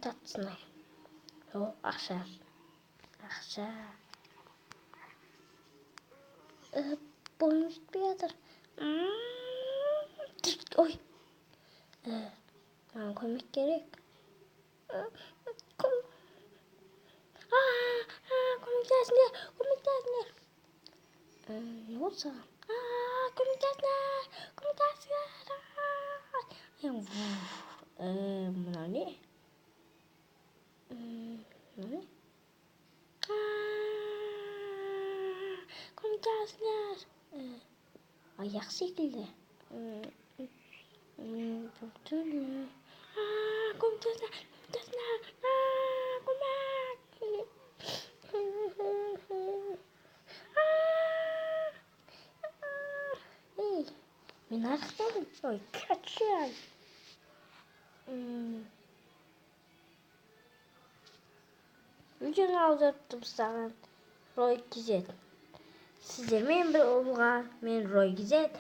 Tatlısına. O aşağı. Aşağı. Boynuz bir yadır. Oy. Tamam komik gerek. Komik dersler. Komik dersler. Ne olsa? Komik dersler. Komik dersler. Bunlar ne? Ne? Komik dersler. Ayak şekilde. Çok türlü. Komik dersler. Komik dersler. Komik. Hey. Ben hastayım. Oy kaçıyor. Bugün aldattım sana. Roy Gizet. Sizə mən bir olğan, mən Roy Gizet.